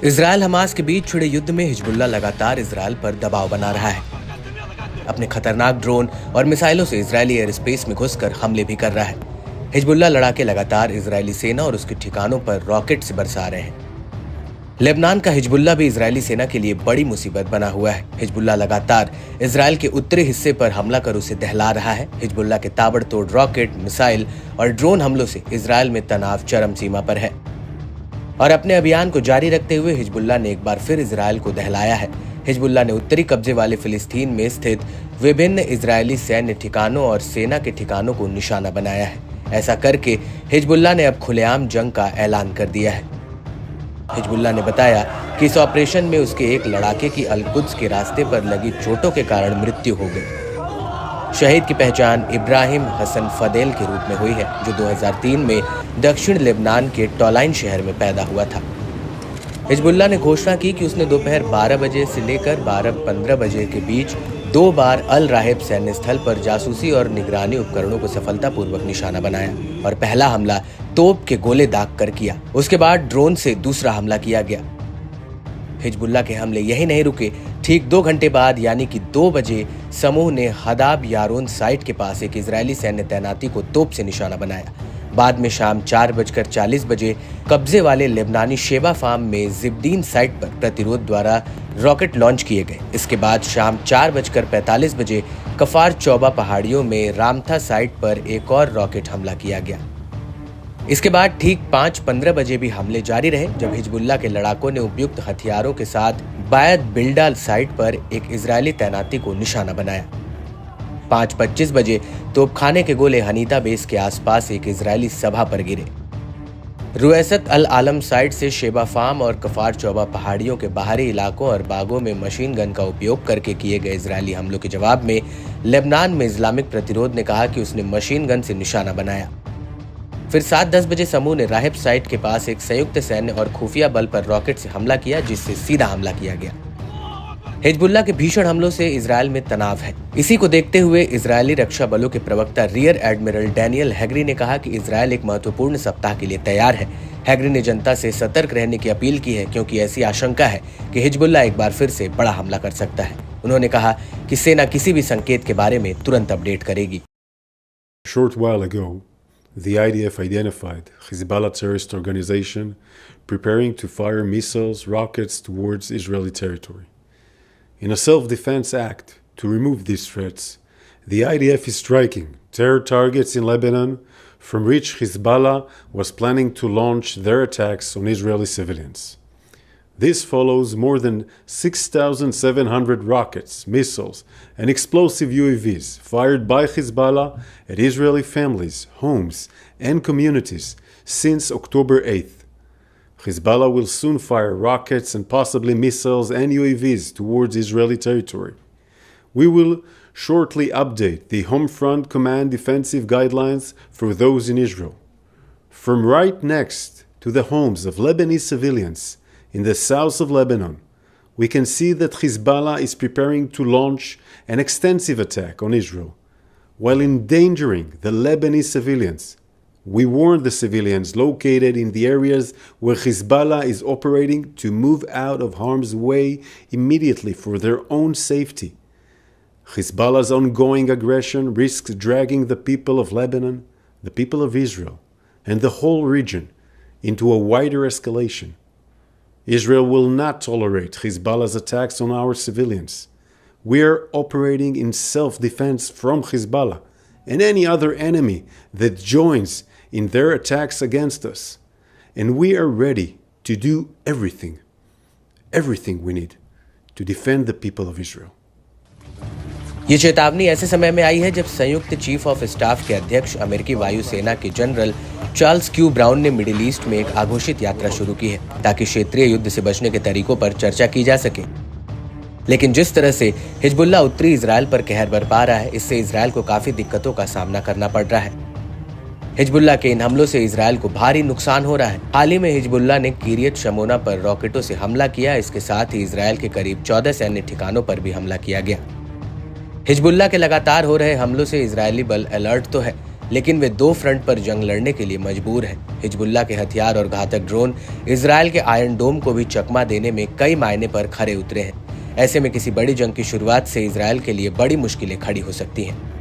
Israel Hamas के बीच छिड़े युद्ध में हिजबुल्लाह लगातार इजरायल पर दबाव बना रहा है। अपने खतरनाक ड्रोन और मिसाइलों से इजरायली एयर स्पेस में घुसकर हमले भी कर रहा है। हिजबुल्लाह लड़ाके लगातार इजरायली सेना और उसके ठिकानों पर रॉकेट से बरसा रहे हैं। लेबनान का हिजबुल्लाह भी इजरायली सेना के लिए बड़ी मुसीबत बना हुआ है। हिजबुल्लाह लगातार इजरायल के उत्तरी हिस्से पर हमला कर उसे दहला रहा है। हिजबुल्लाह के ताबड़तोड़ रॉकेट, मिसाइल और ड्रोन हमलों से इजरायल में तनाव चरम सीमा पर है और अपने अभियान को जारी रखते हुए हिजबुल्लाह ने एक बार फिर इजरायल को दहलाया है। हिजबुल्लाह ने उत्तरी कब्जे वाले फिलिस्तीन में स्थित विभिन्न इजरायली सैन्य ठिकानों और सेना के ठिकानों को निशाना बनाया है। ऐसा करके हिजबुल्लाह ने अब खुलेआम जंग का ऐलान कर दिया है। हिजबुल्लाह ने बताया कि इस ऑपरेशन में उसके एक लड़ाके की अल-कुद्स के रास्ते पर लगी चोटों के कारण मृत्यु हो गई। शहीद की पहचान इब्राहिम हसन फदेल के रूप में हुई है, जो 2003 में दक्षिण लेबनान के टॉलाइन शहर में पैदा हुआ था। हिजबुल्लाह ने घोषणा की कि उसने दोपहर 12 बजे से लेकर 12:15 बजे के बीच 2 बार अल राहिब सैन्य स्थल पर जासूसी और निगरानी उपकरणों को सफलतापूर्वक निशाना बनाया और पहला हमला तोप के गोले दाग कर किया। उसके बाद ड्रोन से दूसरा हमला किया गया। हिजबुल्लाह के हमले यही नहीं रुके। ठीक 2 घंटे बाद यानी कि 2 बजे समूह ने हदाब यारोन साइट के पास एक इजरायली सैन्य तैनाती को तोप से निशाना बनाया। बाद में शाम 4:40 बजे कब्जे वाले लेबनानी शेबा फार्म में जिब्दीन साइट पर प्रतिरोध द्वारा रॉकेट लॉन्च किए गए। इसके बाद शाम 4:45 बजे कफार चौबा पहाड़ियों में रामथा साइट पर एक और रॉकेट हमला किया गया। इसके बाद ठीक 5:15 बजे भी हमले जारी रहे, जब हिजबुल्लाह के लड़ाकों ने उपयुक्त हथियारों के साथ बायत बिल्डाल साइट पर एक इजरायली तैनाती को निशाना बनाया। 5:25 बजे तोपखाने के गोले हनीता बेस के आसपास एक इजरायली सभा पर गिरे। रुएसत अल आलम साइट से शेबा फार्म और कफार चौबा पहाड़ियों के बाहरी इलाकों और बागों में मशीन गन का उपयोग करके किए गए इजरायली हमलों के जवाब में लेबनान में इस्लामिक प्रतिरोध ने कहा कि उसने मशीन गन से निशाना बनाया। फिर 7:10 बजे समूह ने राहिब साइट के पास एक संयुक्त सैन्य और खुफिया बल पर रॉकेट से हमला किया, जिससे सीधा हमला किया गया। हिजबुल्लाह के भीषण हमलों से इजरायल में तनाव है। इसी को देखते हुए इजरायली रक्षा बलों के प्रवक्ता रियर एडमिरल डैनियल हैगरी ने कहा कि इजरायल एक महत्वपूर्ण सप्ताह के लिए तैयार है। हैगरी ने जनता से सतर्क रहने की अपील की है, क्योंकि ऐसी आशंका है कि हिजबुल्लाह एक बार फिर से बड़ा हमला कर सकता है। उन्होंने कहा कि सेना किसी भी संकेत के बारे में तुरंत अपडेट करेगी। The IDF identified Hezbollah terrorist organization preparing to fire missiles, rockets towards Israeli territory. In a self-defense act to remove these threats, the IDF is striking terror targets in Lebanon from which Hezbollah was planning to launch their attacks on Israeli civilians. This follows more than 6,700 rockets, missiles, and explosive UAVs fired by Hezbollah at Israeli families, homes, and communities since October 8th. Hezbollah will soon fire rockets and possibly missiles and UAVs towards Israeli territory. We will shortly update the Home Front Command defensive guidelines for those in Israel. From right next to the homes of Lebanese civilians in the south of Lebanon, we can see that Hezbollah is preparing to launch an extensive attack on Israel, while endangering the Lebanese civilians. We warn the civilians located in the areas where Hezbollah is operating to move out of harm's way immediately for their own safety. Hezbollah's ongoing aggression risks dragging the people of Lebanon, the people of Israel, and the whole region into a wider escalation. Israel will not tolerate Hezbollah's attacks on our civilians. We are operating in self-defense from Hezbollah and any other enemy that joins in their attacks against us. And we are ready to do everything we need to defend the people of Israel. ये चेतावनी ऐसे समय में आई है जब संयुक्त chief of staff के अध्यक्ष अमेरिकी वायुसेना के जनरल चार्ल्स क्यू ब्राउन ने मिडिल ईस्ट में एक आघोषित यात्रा शुरू की है, ताकि क्षेत्रीय युद्ध से बचने के तरीकों पर चर्चा की जा सके। लेकिन जिस तरह से हिजबुल्लाह उत्तरी इजरायल पर कहर बरपा रहा है, इससे इजरायल को काफी दिक्कतों का सामना करना पड़ रहा है। हिजबुल्लाह के इन हमलों से इजरायल को भारी नुकसान हो रहा है। हाल ही में हिजबुल्लाह ने किरियत शमोना पर रॉकेटों से हमला किया। इसके साथ ही इजरायल के करीब 14 सैन्य ठिकानों पर भी हमला किया गया। हिजबुल्लाह के लगातार हो रहे हमलों से इजरायली बल अलर्ट तो है, लेकिन वे दो फ्रंट पर जंग लड़ने के लिए मजबूर हैं। हिजबुल्लाह के हथियार और घातक ड्रोन इजरायल के आयरन डोम को भी चकमा देने में कई मायने पर खरे उतरे हैं। ऐसे में किसी बड़ी जंग की शुरुआत से इजरायल के लिए बड़ी मुश्किलें खड़ी हो सकती हैं।